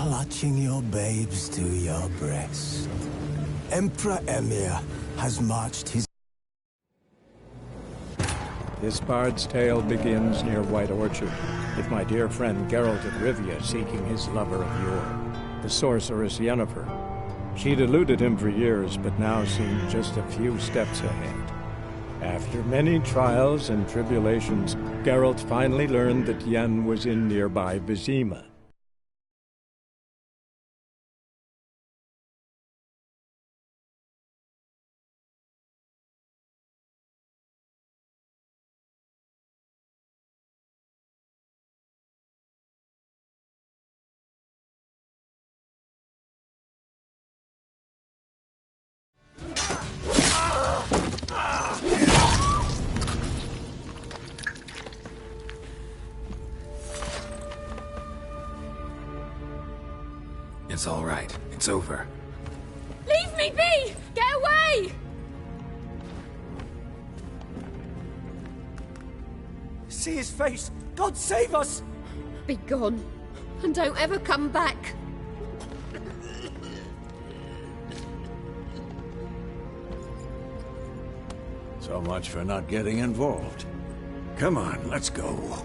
clutching your babes to your breast. Emperor Emir has marched his... This bard's tale begins near White Orchard, with my dear friend Geralt of Rivia seeking his lover of yore, the sorceress Yennefer. She'd eluded him for years, but now seemed just a few steps ahead. After many trials and tribulations, Geralt finally learned that Yen was in nearby Vizima. It's all right. It's over. Leave me be! Get away! See his face! God save us! Be gone, and don't ever come back. So much for not getting involved. Come on, let's go.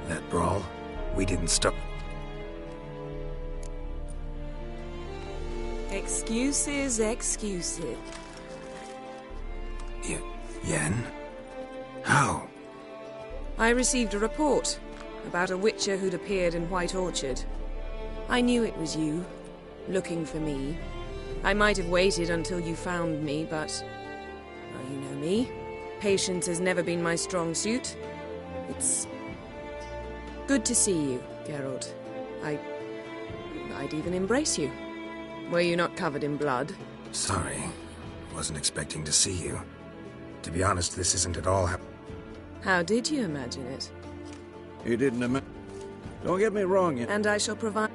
That brawl, we didn't stop. Excuses, excuses. Yen? How? I received a report about a witcher who'd appeared in White Orchard. I knew it was you, looking for me. I might have waited until you found me, but... well, you know me. Patience has never been my strong suit. It's... good to see you, Geralt. I'd even embrace you. Were you not covered in blood? Sorry. Wasn't expecting to see you. To be honest, this isn't at all How did you imagine it? You didn't imagine... Don't get me wrong, And I shall provide...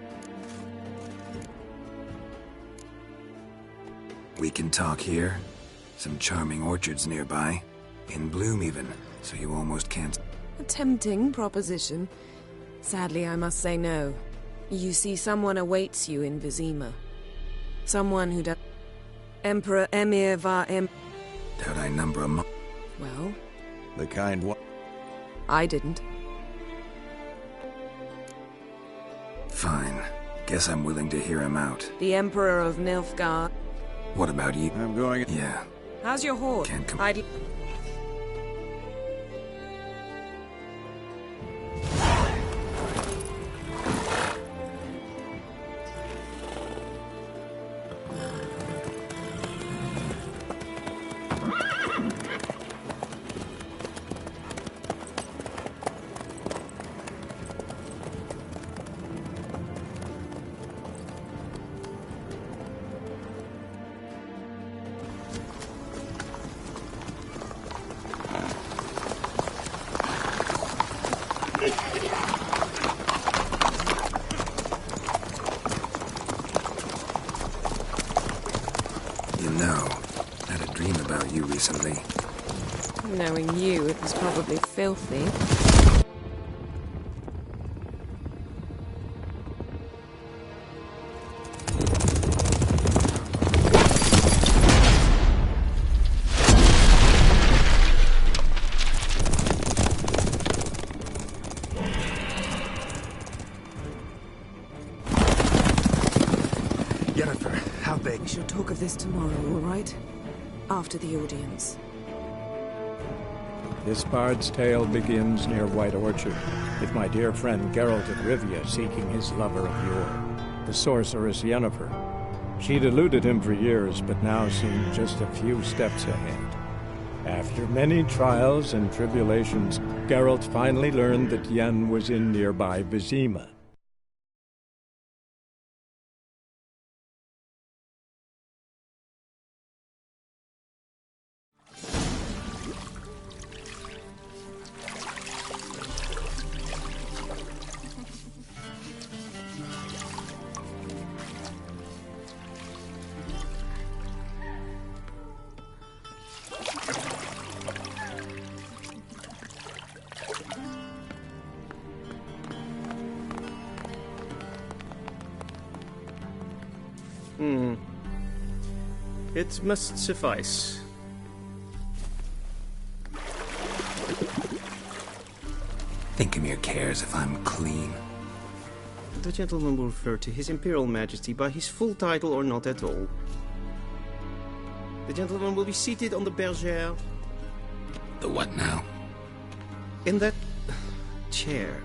We can talk here. Some charming orchards nearby. In bloom even, so you almost can't... A tempting proposition. Sadly, I must say no. You see, someone awaits you in Vizima. Someone who does... Emperor Emir Doubt I number a Well? The kind one... I didn't. Fine. Guess I'm willing to hear him out. The Emperor of Nilfgaard. What about you? I'm going... Yeah. How's your horse? Can't come... I'd... You know, I had a dream about you recently. Knowing you, it was probably filthy. Yennefer, how big? We shall talk of this tomorrow, all right? After the audience. This bard's tale begins near White Orchard, with my dear friend Geralt of Rivia seeking his lover of yore, the sorceress Yennefer. She'd eluded him for years, but now seemed just a few steps ahead. After many trials and tribulations, Geralt finally learned that Yen was in nearby Vizima. It must suffice. Thinkamere cares if I'm clean. The gentleman will refer to His Imperial Majesty by his full title or not at all. The gentleman will be seated on the bergère. The what now? In that chair.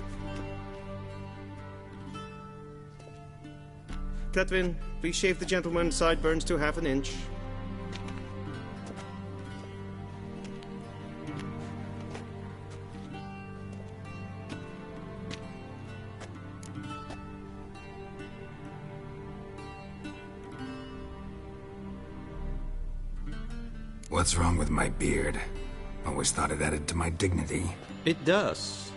Cletwin, please shave the gentleman's sideburns to ½ an inch. What's wrong with my beard? Always thought it added to my dignity. It does.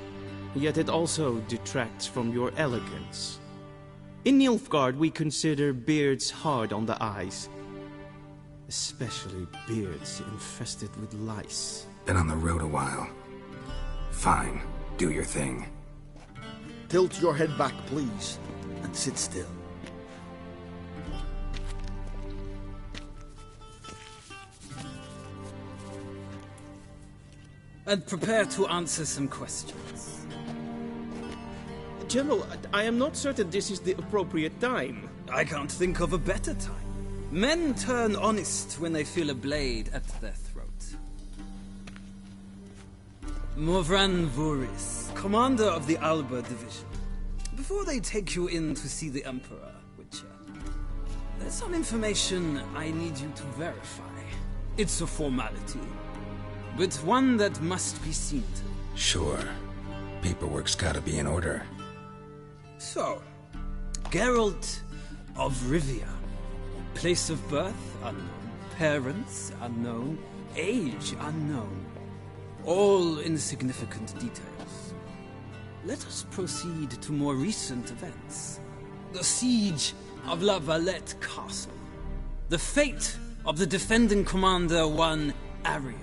Yet it also detracts from your elegance. In Nilfgaard, we consider beards hard on the eyes. Especially beards infested with lice. Been on the road a while. Fine, do your thing. Tilt your head back, please, and sit still. And prepare to answer some questions. General, I am not certain this is the appropriate time. I can't think of a better time. Men turn honest when they feel a blade at their throat. Morvran Voorhis, commander of the Alba Division. Before they take you in to see the Emperor, Witcher, there's some information I need you to verify. It's a formality, but one that must be seen to. Sure. Paperwork's gotta be in order. So, Geralt of Rivia. Place of birth unknown. Parents unknown. Age unknown. All insignificant details. Let us proceed to more recent events. The siege of La Valette Castle. The fate of the defending commander, one Arian.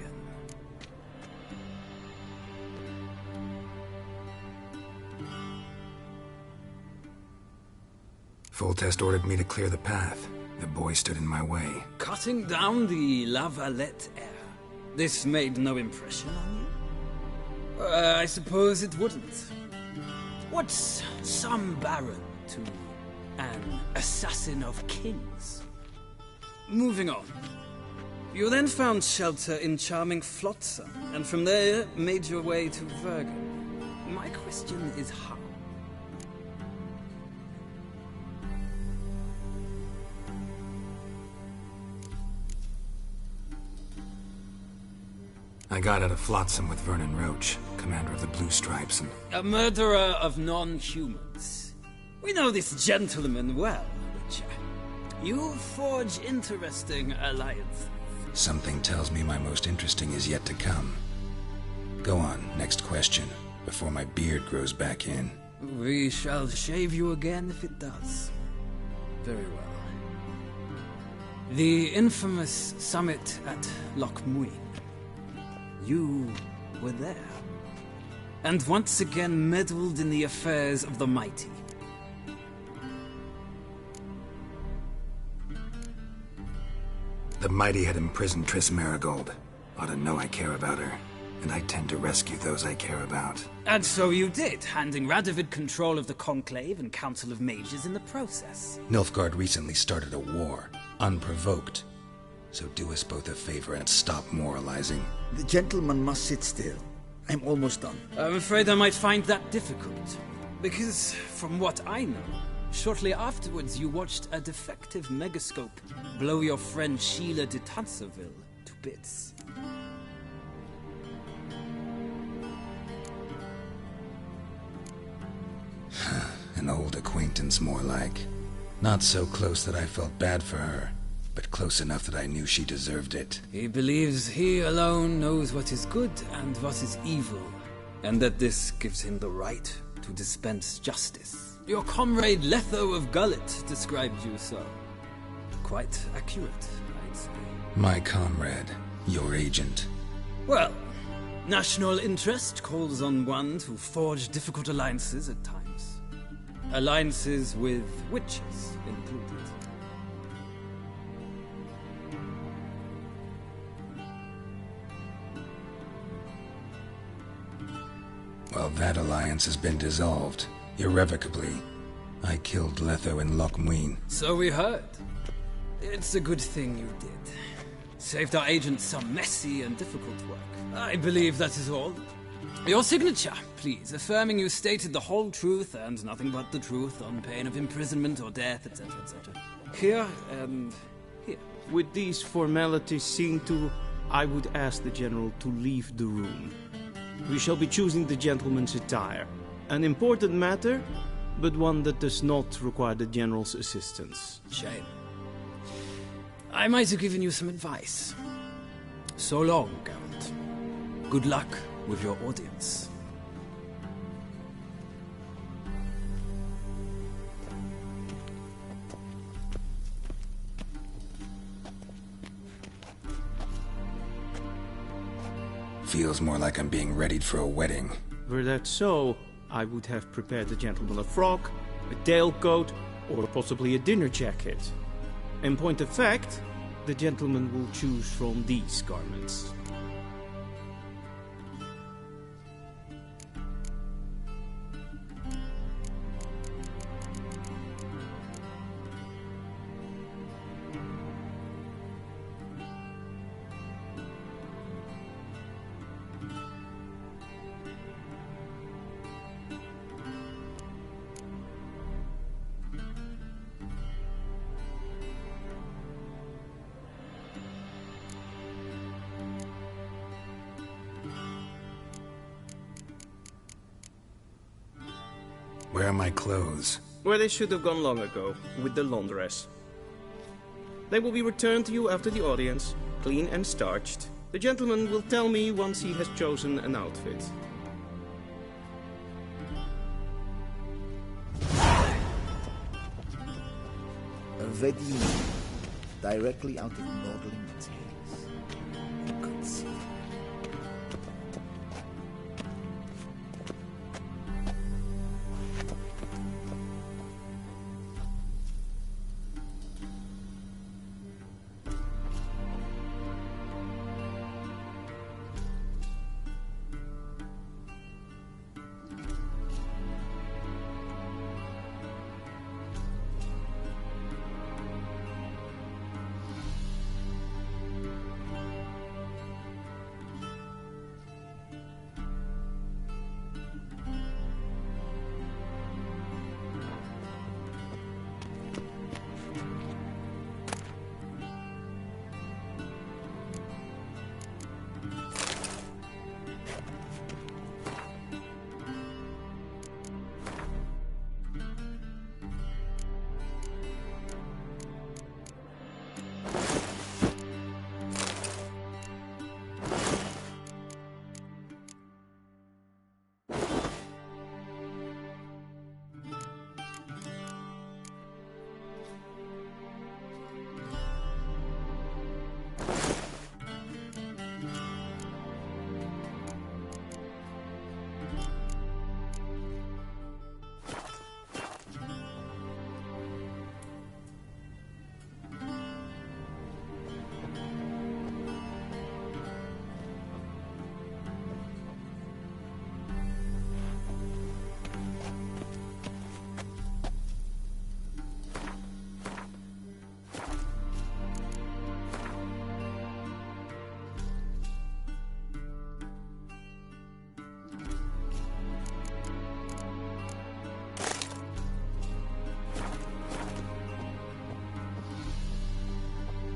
Foltest ordered me to clear the path. The boy stood in my way. Cutting down the La Valette heir. This made no impression on you? I suppose it wouldn't. What's some baron to an assassin of kings? Moving on. You then found shelter in charming Flotsam, and from there made your way to Vergen. My question is how? I got out of Flotsam with Vernon Roach, commander of the Blue Stripes, and... A murderer of non-humans. We know this gentleman well, Witcher. You forge interesting alliances. Something tells me my most interesting is yet to come. Go on, next question, before my beard grows back in. We shall shave you again if it does. Very well. The infamous summit at Loch Muin. You were there. And once again meddled in the affairs of the mighty. The mighty had imprisoned Triss Merigold. Ought to know I care about her. And I tend to rescue those I care about. And so you did, handing Radovid control of the Conclave and Council of Mages in the process. Nilfgaard recently started a war, unprovoked. So do us both a favor and stop moralizing. The gentleman must sit still. I'm almost done. I'm afraid I might find that difficult. Because, from what I know, shortly afterwards you watched a defective megascope blow your friend Sheila de Tanserville to bits. An old acquaintance, more like. Not so close that I felt bad for her, but close enough that I knew she deserved it. He believes he alone knows what is good and what is evil, and that this gives him the right to dispense justice. Your comrade Letho of Gullet described you so. Quite accurate, I'd say. My comrade, your agent. Well, national interest calls on one to forge difficult alliances at times. Alliances with witches included. Well, that alliance has been dissolved, irrevocably. I killed Letho and Loch Muin. So we heard. It's a good thing you did. Saved our agents some messy and difficult work. I believe that is all. Your signature, please, affirming you stated the whole truth and nothing but the truth on pain of imprisonment or death, etc., etc. Here and here. With these formalities seen to, I would ask the General to leave the room. We shall be choosing the gentleman's attire. An important matter, but one that does not require the General's assistance. Shame. I might have given you some advice. So long, Geralt. Good luck with your audience. Feels more like I'm being readied for a wedding. Were that so, I would have prepared the gentleman a frock, a tailcoat, or possibly a dinner jacket. In point of fact, the gentleman will choose from these garments. Where are my clothes? Where they should have gone long ago, with the laundress. They will be returned to you after the audience, clean and starched. The gentleman will tell me once he has chosen an outfit. Ready, directly out of Nordling tales. You could see.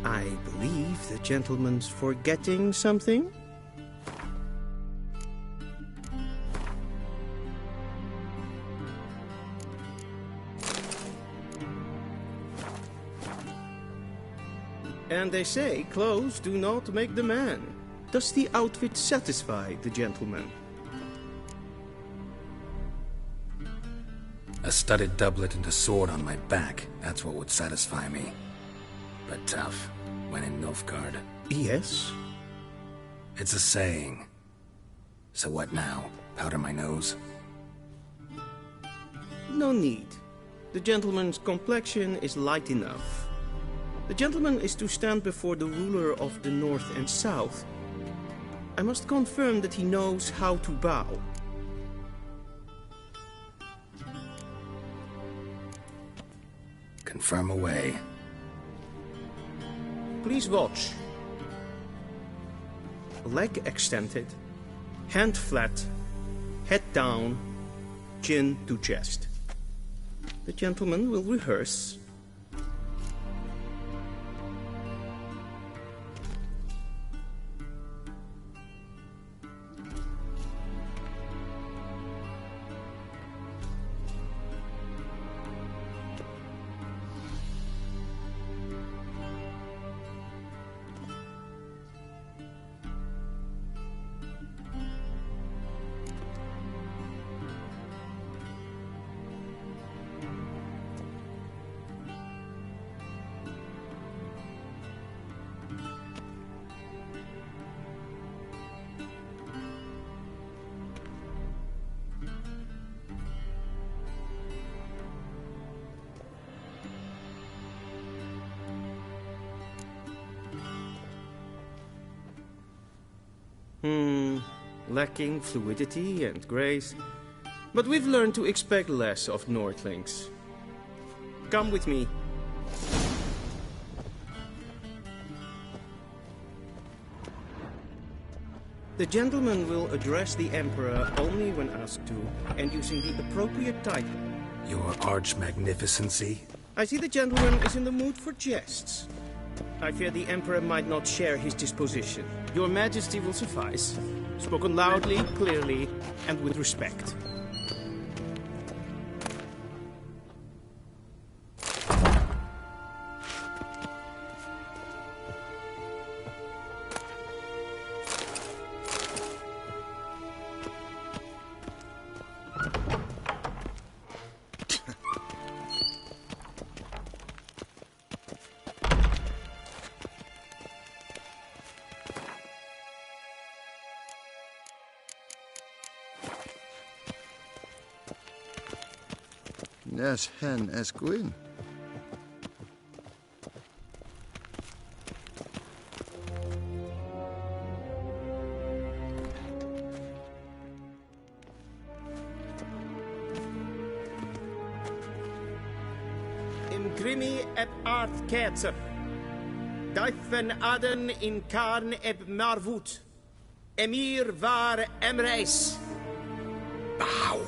I believe the gentleman's forgetting something? And they say clothes do not make the man. Does the outfit satisfy the gentleman? A studded doublet and a sword on my back, that's what would satisfy me. But tough, when in Nilfgaard. Yes. It's a saying. So what now? Powder my nose? No need. The gentleman's complexion is light enough. The gentleman is to stand before the ruler of the North and South. I must confirm that he knows how to bow. Confirm away. Please watch. Leg extended, hand flat, head down, chin to chest. The gentleman will rehearse. Lacking fluidity and grace. But we've learned to expect less of Nordlings. Come with me. The gentleman will address the Emperor only when asked to, and using the appropriate title. Your Arch-Magnificency? I see the gentleman is in the mood for jests. I fear the Emperor might not share his disposition. Your Majesty will suffice. Spoken loudly, clearly, and with respect. Nes hen es gwyn. Imgrimi eb art ketzer. Daifen aden in karn eb marvut. Emir var emreis. Bow!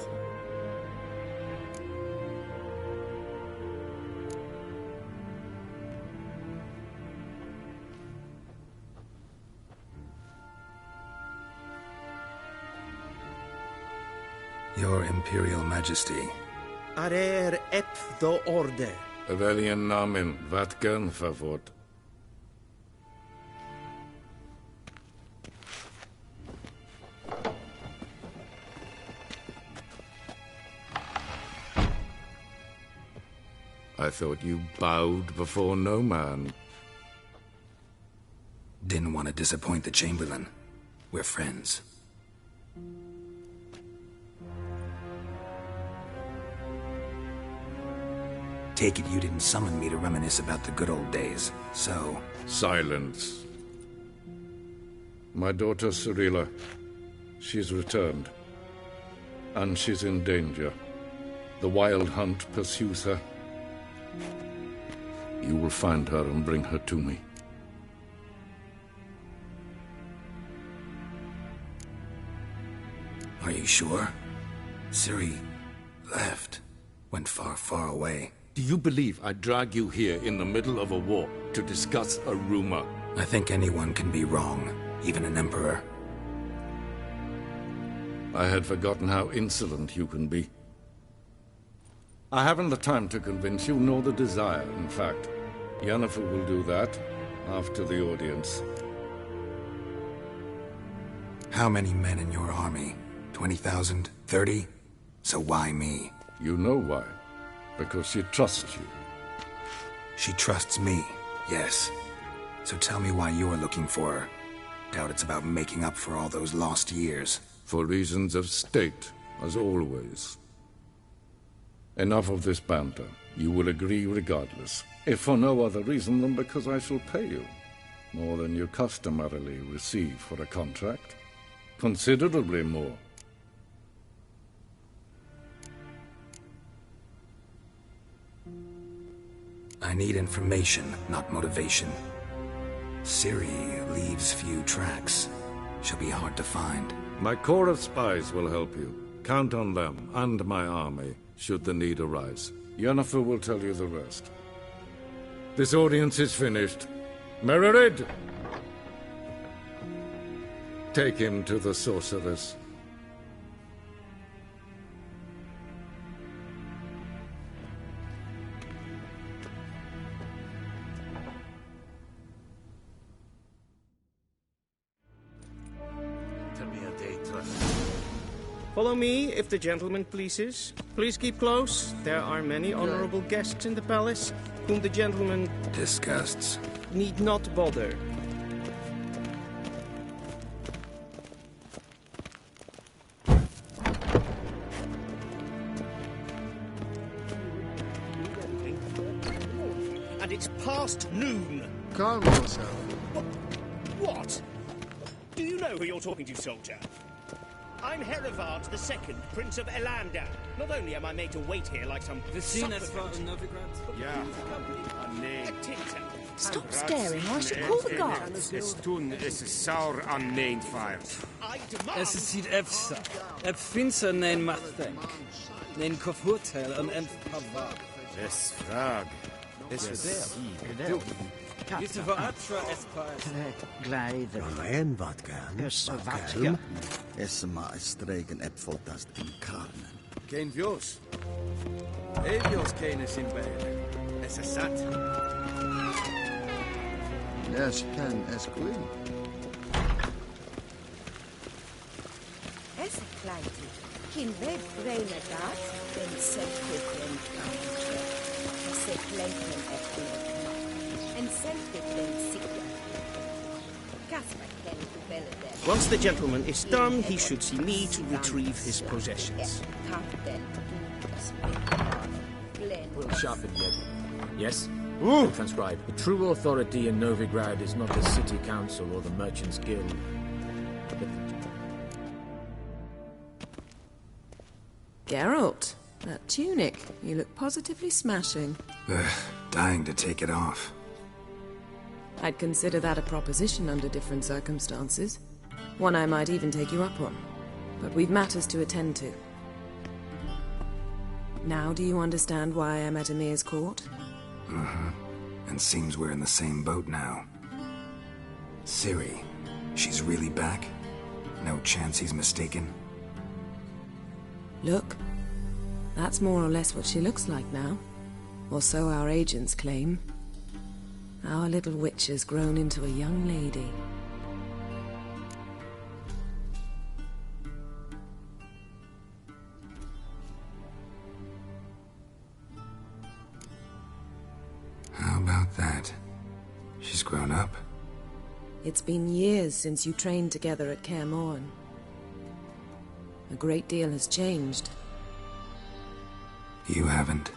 Your Imperial Majesty. Arer ep do orde. Welchen Namen? Wat gern favor? I thought you bowed before no man. Didn't want to disappoint the Chamberlain. We're friends. Take it you didn't summon me to reminisce about the good old days, so... Silence. My daughter Cirilla, she's returned. And she's in danger. The Wild Hunt pursues her. You will find her and bring her to me. Are you sure? Ciri left. Went far, far away. Do you believe I'd drag you here in the middle of a war to discuss a rumor? I think anyone can be wrong, even an emperor. I had forgotten how insolent you can be. I haven't the time to convince you, nor the desire, in fact. Yennefer will do that after the audience. How many men in your army? 20,000? 30? So why me? You know why. Because she trusts you. She trusts me, yes. So tell me why you're looking for her. Doubt it's about making up for all those lost years. For reasons of state, as always. Enough of this banter. You will agree regardless. If for no other reason than because I shall pay you. More than you customarily receive for a contract. Considerably more. I need information, not motivation. Ciri leaves few tracks. She'll be hard to find. My corps of spies will help you. Count on them, and my army, should the need arise. Yennefer will tell you the rest. This audience is finished. Mererid! Take him to the sorceress. Follow me, if the gentleman pleases. Please keep close. There are many honorable guests in the palace, whom the gentleman Disgusts. need not bother. And it's past noon. Calm yourself. What? Do you know who you're talking to, soldier? I'm Herivard II, Prince of Elander. Not only am I made to wait here like some Seen as far supplicant, in Novigrad? Yeah. A tinter. Stop staring, or I should call the guards. Es tun es saur an nein fires. I demand... Es is siet efsa. Ep finser nein machtdenk. Nein kofurtel an enf pavag. Es frag. Es Du. Jysse voor atra espas. Gleider. Ryan wat gern. Watje. Es ma stregen epfeltast in karnen. Geen vjos. Evjos kenes in beide. Es is zat. Yes, can as queen. Es kleintje. Kin we brainer dat, den zet quicklen country. Se kleintlen en self-quicklen sickle. Casper ken to Beleder. Once the gentleman is done, he should see me to retrieve his possessions. Will sharpen yet. Yes? Ooh. Transcribe. The true authority in Novigrad is not the city council or the merchants' guild. Geralt, that tunic. You look positively smashing. Dying to take it off. I'd consider that a proposition under different circumstances. One I might even take you up on. But we've matters to attend to. Now do you understand why I'm at Emir's court? Mm-hmm. And seems we're in the same boat now. Ciri, she's really back? No chance he's mistaken? Look, that's more or less what she looks like now. Or so our agents claim. Our little witch has grown into a young lady. How about that? She's grown up? It's been years since you trained together at Kaer Morhen. A great deal has changed. You haven't?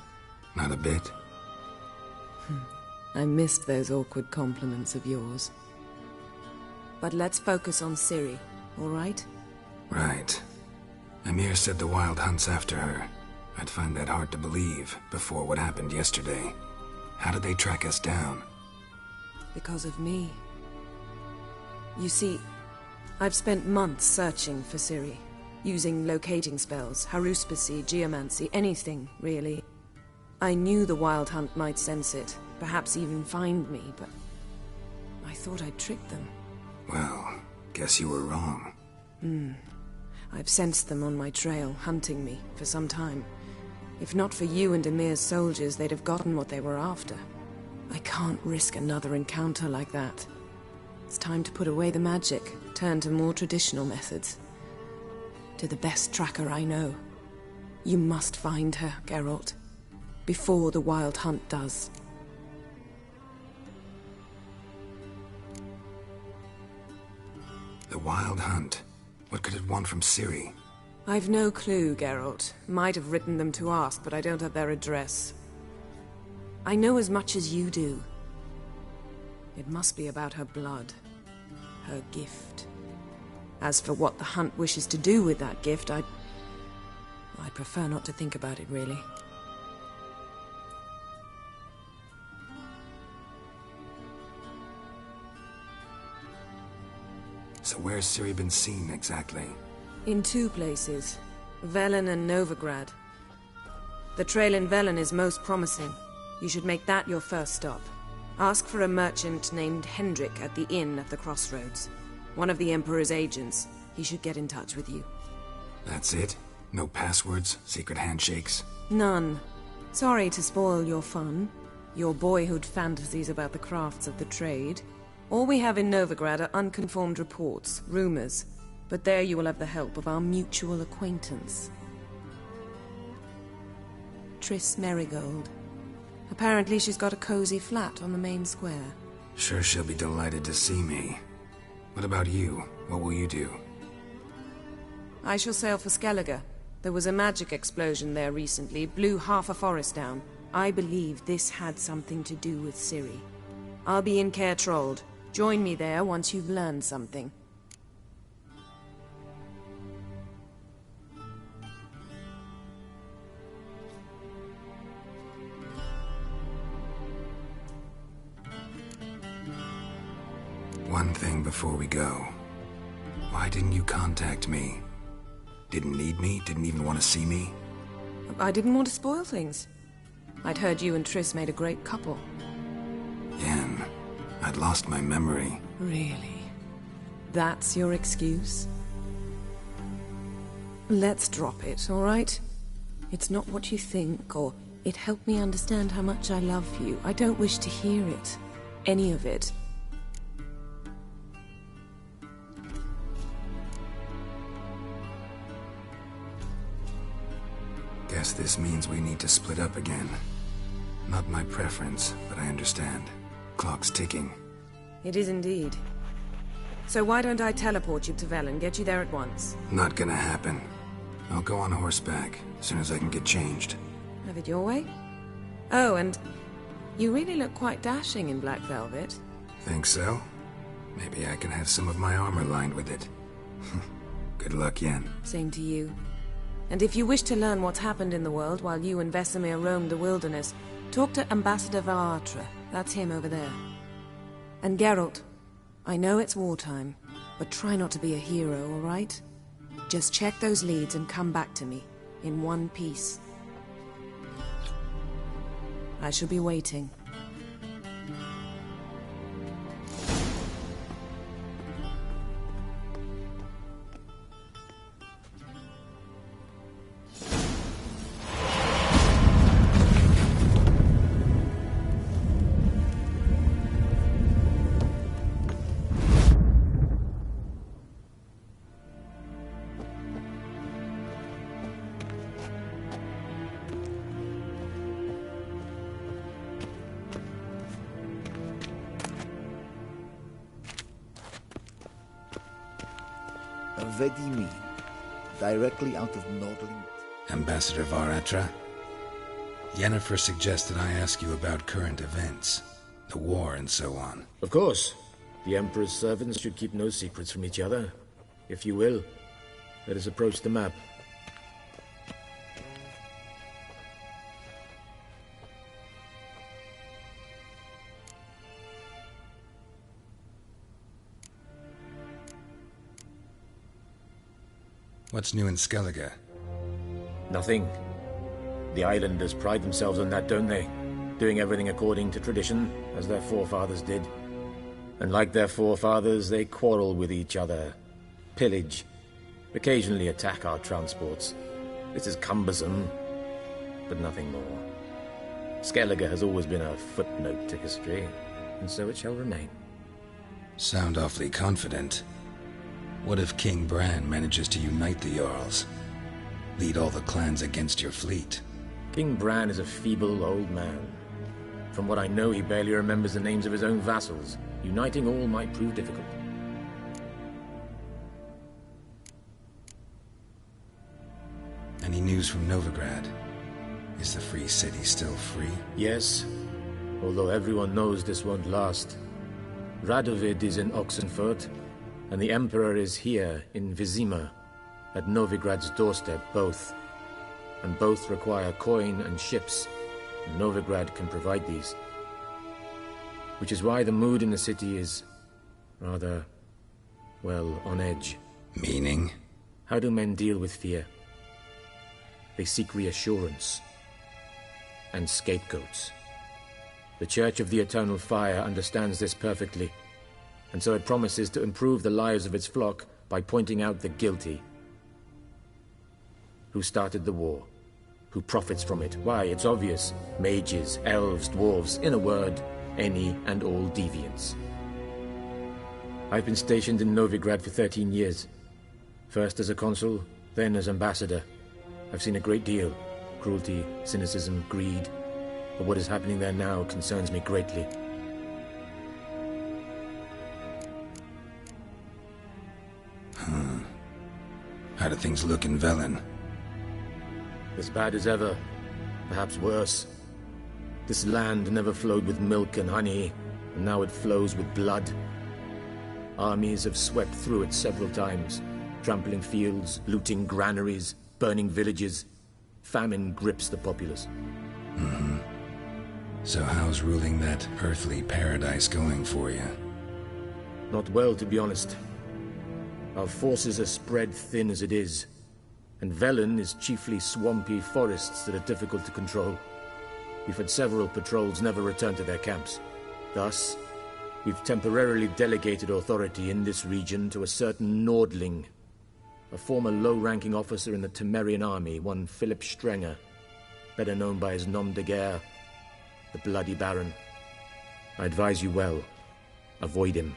Not a bit? I missed those awkward compliments of yours. But let's focus on Ciri, all right? Right. Emir said the Wild Hunt's after her. I'd find that hard to believe before what happened yesterday. How did they track us down? Because of me. You see, I've spent months searching for Ciri, using locating spells, haruspicy, geomancy, anything, really. I knew the Wild Hunt might sense it, perhaps even find me, but I thought I'd tricked them. Well, guess you were wrong. I've sensed them on my trail, hunting me, for some time. If not for you and Emir's soldiers, they'd have gotten what they were after. I can't risk another encounter like that. It's time to put away the magic, turn to more traditional methods. To the best tracker I know. You must find her, Geralt. Before the Wild Hunt does. The Wild Hunt? What could it want from Ciri? I've no clue, Geralt. Might have written them to ask, but I don't have their address. I know as much as you do. It must be about her blood. Her gift. As for what the Hunt wishes to do with that gift, I prefer not to think about it, really. So where's Ciri been seen, exactly? In 2 places. Velen and Novigrad. The trail in Velen is most promising. You should make that your first stop. Ask for a merchant named Hendrik at the inn at the crossroads. One of the Emperor's agents. He should get in touch with you. That's it? No passwords? Secret handshakes? None. Sorry to spoil your fun. Your boyhood fantasies about the crafts of the trade. All we have in Novigrad are unconfirmed reports, rumors. But there you will have the help of our mutual acquaintance. Triss Merigold. Apparently she's got a cozy flat on the main square. Sure she'll be delighted to see me. What about you? What will you do? I shall sail for Skellige. There was a magic explosion there recently, blew half a forest down. I believe this had something to do with Ciri. I'll be in Caer Trolde. Join me there once you've learned something. One thing before we go. Why didn't you contact me? Didn't need me? Didn't even want to see me? I didn't want to spoil things. I'd heard you and Triss made a great couple. Yen, I'd lost my memory. Really? That's your excuse? Let's drop it, all right? It's not what you think, or it helped me understand how much I love you. I don't wish to hear it. Any of it. Guess this means we need to split up again. Not my preference, but I understand. Clock's ticking. It is indeed. So why don't I teleport you to Velen, get you there at once? Not gonna happen. I'll go on horseback, as soon as I can get changed. Have it your way? Oh, and you really look quite dashing in black velvet. Think so? Maybe I can have some of my armor lined with it. Good luck, Yen. Same to you. And if you wish to learn what's happened in the world while you and Vesemir roamed the wilderness, talk to Ambassador Varatra. That's him over there. And Geralt, I know it's wartime, but try not to be a hero, all right? Just check those leads and come back to me, in one piece. I shall be waiting. Vedimi, directly out of Nordling. Ambassador Varatra? Yennefer suggested I ask you about current events, the war and so on. Of course. The Emperor's servants should keep no secrets from each other. If you will, let us approach the map. What's new in Skellige? Nothing. The islanders pride themselves on that, don't they? Doing everything according to tradition, as their forefathers did. And like their forefathers, they quarrel with each other, pillage, occasionally attack our transports. This is cumbersome, but nothing more. Skellige has always been a footnote to history, and so it shall remain. Sound awfully confident. What if King Bran manages to unite the Jarls? Lead all the clans against your fleet? King Bran is a feeble old man. From what I know, he barely remembers the names of his own vassals. Uniting all might prove difficult. Any news from Novigrad? Is the Free City still free? Yes, although everyone knows this won't last. Radovid is in Oxenfurt, and the Emperor is here in Vizima, at Novigrad's doorstep, both. And both require coin and ships, and Novigrad can provide these. Which is why the mood in the city is rather well, on edge. Meaning? How do men deal with fear? They seek reassurance and scapegoats. The Church of the Eternal Fire understands this perfectly, and so it promises to improve the lives of its flock by pointing out the guilty. Who started the war? Who profits from it? Why, it's obvious. Mages, elves, dwarves, in a word, any and all deviants. I've been stationed in Novigrad for 13 years. First as a consul, then as ambassador. I've seen a great deal. Cruelty, cynicism, greed. But what is happening there now concerns me greatly. How do things look in Velen? As bad as ever. Perhaps worse. This land never flowed with milk and honey, and now it flows with blood. Armies have swept through it several times, trampling fields, looting granaries, burning villages. Famine grips the populace. So how's ruling that earthly paradise going for you? Not well, to be honest. Our forces are spread thin as it is, and Velen is chiefly swampy forests that are difficult to control. We've had several patrols never return to their camps. Thus, we've temporarily delegated authority in this region to a certain Nordling, a former low-ranking officer in the Temerian army, one Philip Strenger, better known by his nom de guerre, the Bloody Baron. I advise you well. Avoid him.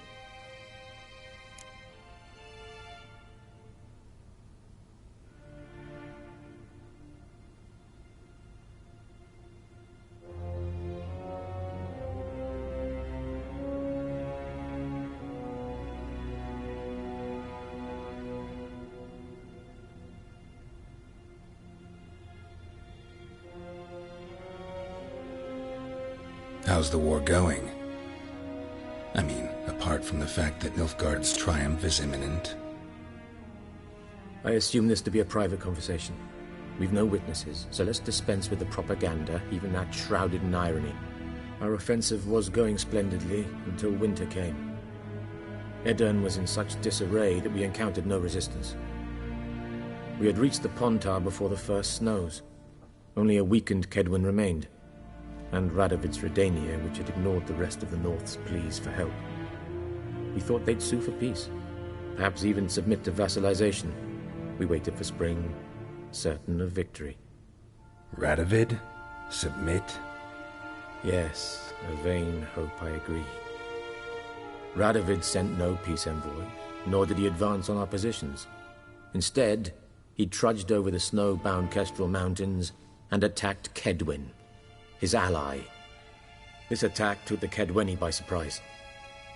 How's the war going? I mean, apart from the fact that Nilfgaard's triumph is imminent. I assume this to be a private conversation. We've no witnesses, so let's dispense with the propaganda, even that shrouded in irony. Our offensive was going splendidly until winter came. Edirn was in such disarray that we encountered no resistance. We had reached the Pontar before the first snows. Only a weakened Kedwen remained, and Radovid's Redania, which had ignored the rest of the North's pleas for help. We thought they'd sue for peace, perhaps even submit to vassalization. We waited for spring, certain of victory. Radovid? Submit? Yes, a vain hope, I agree. Radovid sent no peace envoys, nor did he advance on our positions. Instead, he trudged over the snow-bound Kestrel Mountains and attacked Kedwen, his ally. This attack took the Kedweni by surprise.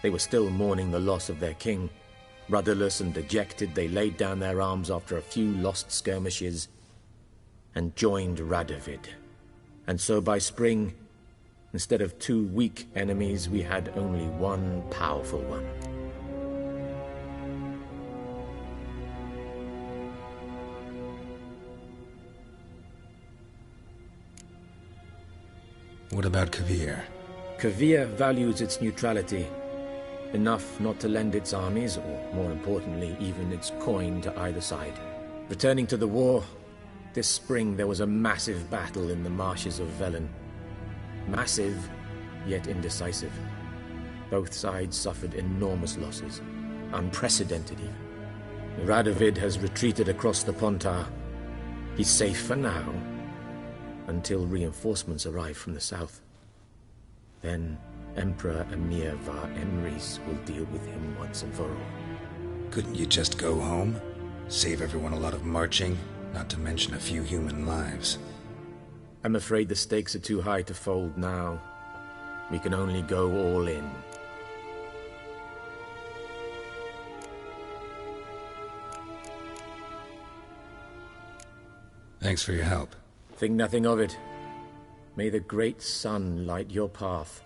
They were still mourning the loss of their king. Rudderless and dejected, they laid down their arms after a few lost skirmishes and joined Radovid. And so by spring, instead of 2 weak enemies, we had only one powerful one. What about Kovir? Kovir values its neutrality, enough not to lend its armies, or more importantly, even its coin to either side. Returning to the war, this spring there was a massive battle in the marshes of Velen. Massive, yet indecisive. Both sides suffered enormous losses, unprecedented even. Radovid has retreated across the Pontar. He's safe for now, until reinforcements arrive from the south. Then Emperor Emir var Emrys will deal with him once and for all. Couldn't you just go home? Save everyone a lot of marching, not to mention a few human lives. I'm afraid the stakes are too high to fold now. We can only go all in. Thanks for your help. Think nothing of it. May the great sun light your path.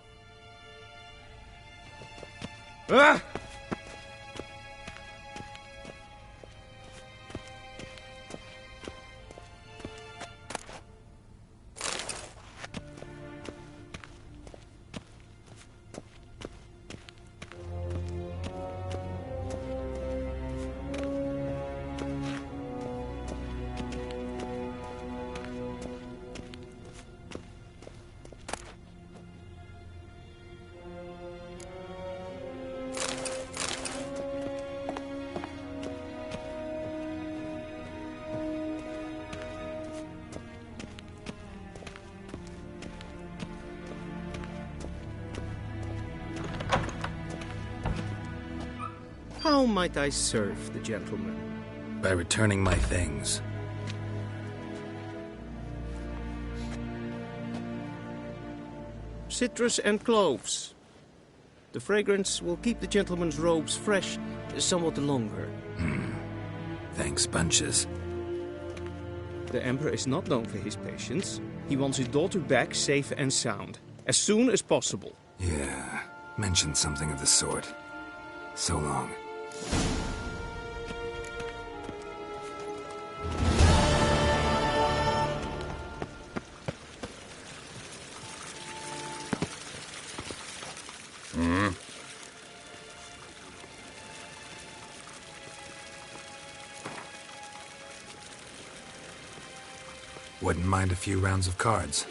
Ah! How might I serve the gentleman? By returning my things. Citrus and cloves. The fragrance will keep the gentleman's robes fresh somewhat longer. Thanks, bunches. The Emperor is not known for his patience. He wants his daughter back safe and sound, as soon as possible. Yeah, mentioned something of the sort. So long. Wouldn't mind a few rounds of cards.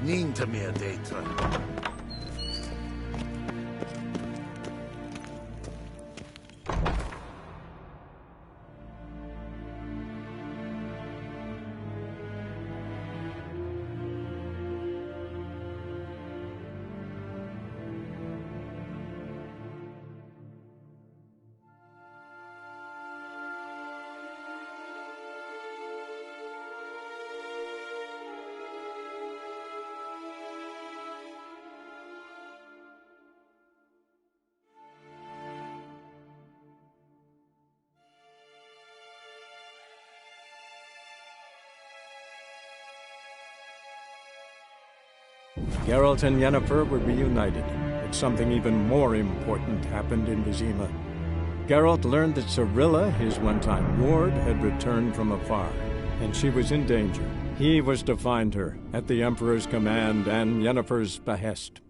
Niente mehr d'être. Geralt and Yennefer were reunited, but something even more important happened in Vizima. Geralt learned that Cirilla, his one-time ward, had returned from afar, and she was in danger. He was to find her, at the Emperor's command and Yennefer's behest.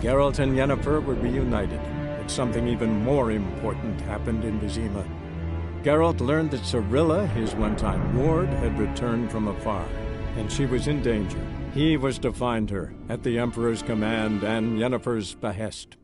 Geralt and Yennefer were reunited, but something even more important happened in Vizima. Geralt learned that Cirilla, his one-time ward, had returned from afar, and she was in danger. He was to find her, at the Emperor's command and Yennefer's behest.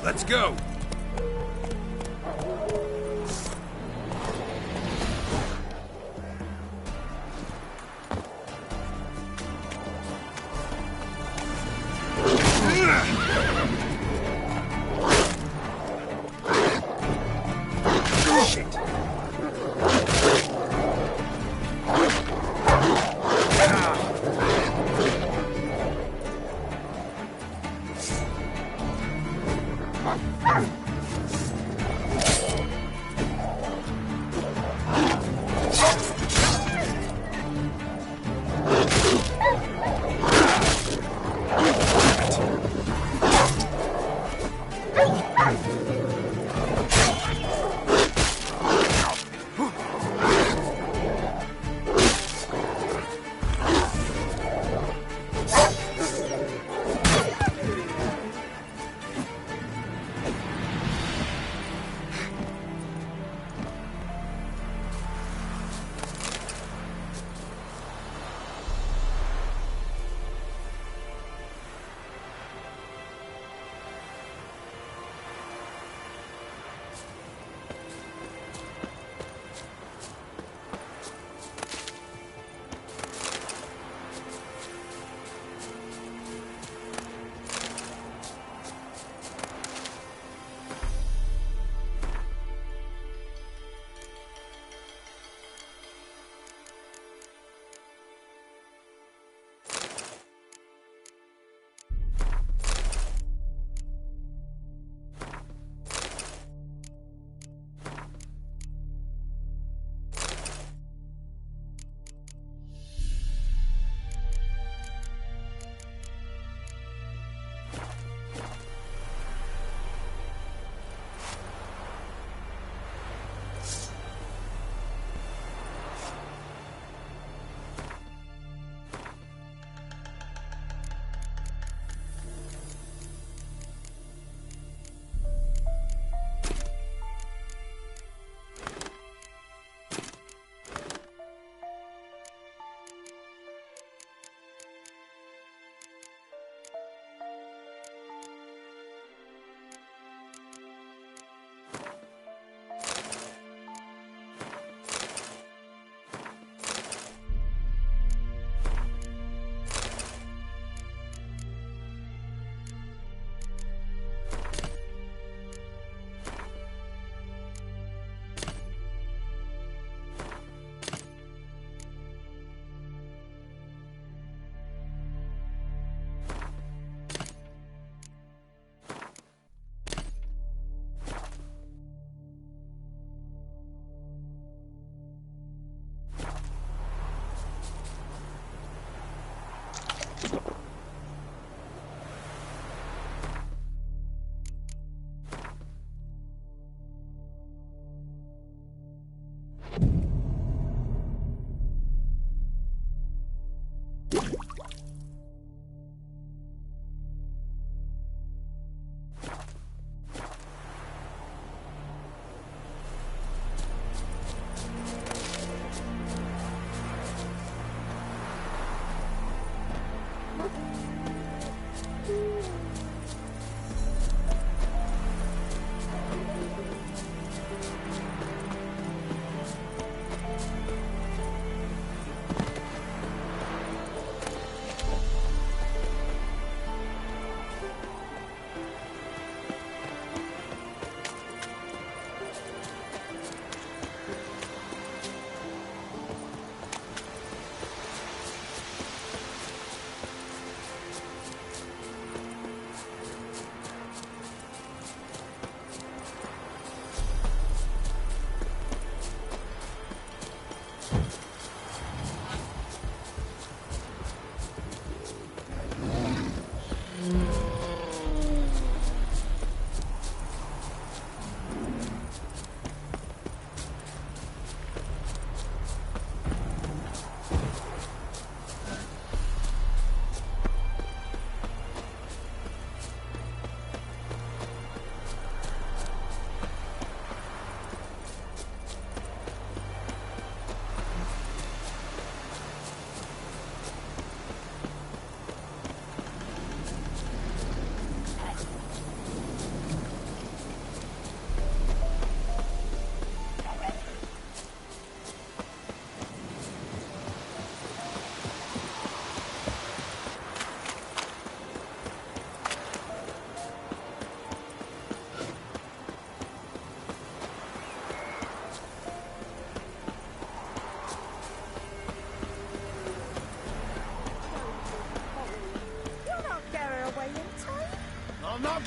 Let's go!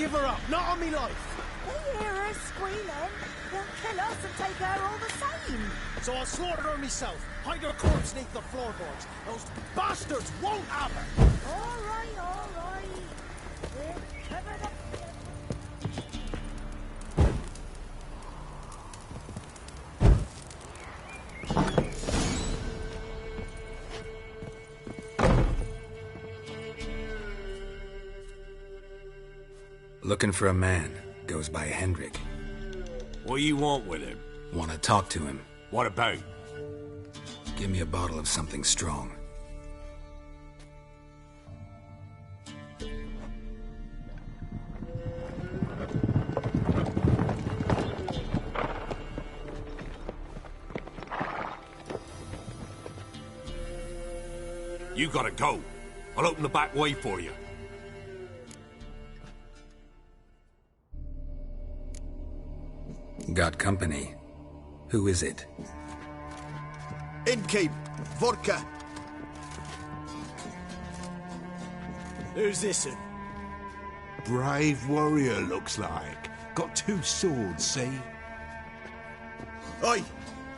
give her up, not on me life. They hear her squealing. They'll kill us and take her all the same. So I'll slaughter her myself, hide her corpse beneath the floorboards. Those bastards won't have her. All right, all right. We'll cover the... Looking for a man. Goes by Hendrik. What do you want with him? Want to talk to him. What about? Give me a bottle of something strong. You gotta go. I'll open the back way for you. Got company. Who is it? Innkeep, vodka. Who's this? Brave warrior, looks like. Got 2 swords, see? Oi,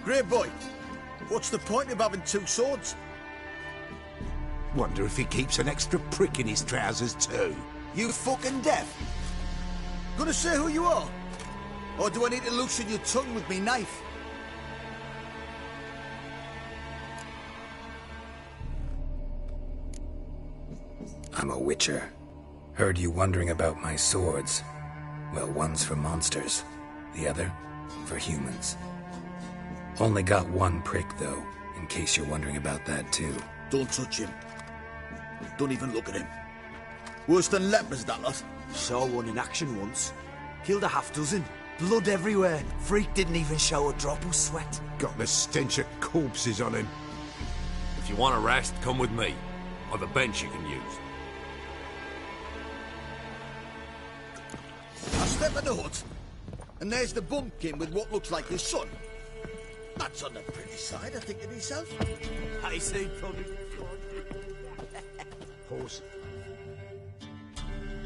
great boy. What's the point of having 2 swords? Wonder if he keeps an extra prick in his trousers too. You fucking deaf? Gonna say who you are? Or do I need to loosen your tongue with me knife? I'm a witcher. Heard you wondering about my swords. Well, one's for monsters, the other for humans. Only got 1 prick, though, in case you're wondering about that, too. Don't touch him. Don't even look at him. Worse than lepers, that lot. Saw one in action once. Killed a half-dozen. Blood everywhere. Freak didn't even show a drop of sweat. Got the stench of corpses on him. If you want a rest, come with me. I've a bench you can use. I step in the hut, and there's the bumpkin with what looks like his son. That's on the pretty side, I think to myself. I say probably... Horse.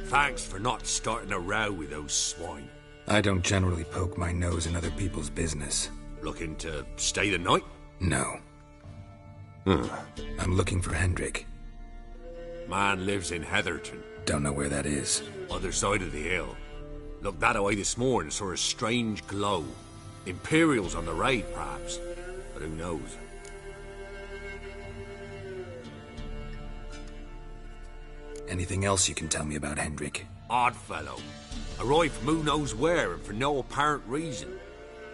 Thanks for not starting a row with those swine. I don't generally poke my nose in other people's business. Looking to stay the night? No. I'm looking for Hendrik. Man lives in Heatherton. Don't know where that is. Other side of the hill. Looked that away this morning, saw a strange glow. Imperials on the raid, perhaps. But who knows? Anything else you can tell me about Hendrik? Odd fellow. Arrived from who knows where and for no apparent reason.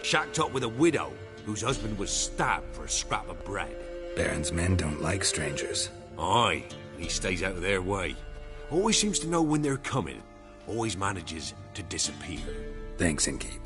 Shacked up with a widow whose husband was stabbed for a scrap of bread. Baron's men don't like strangers. Aye, and he stays out of their way. Always seems to know when they're coming. Always manages to disappear. Thanks, Innkeep.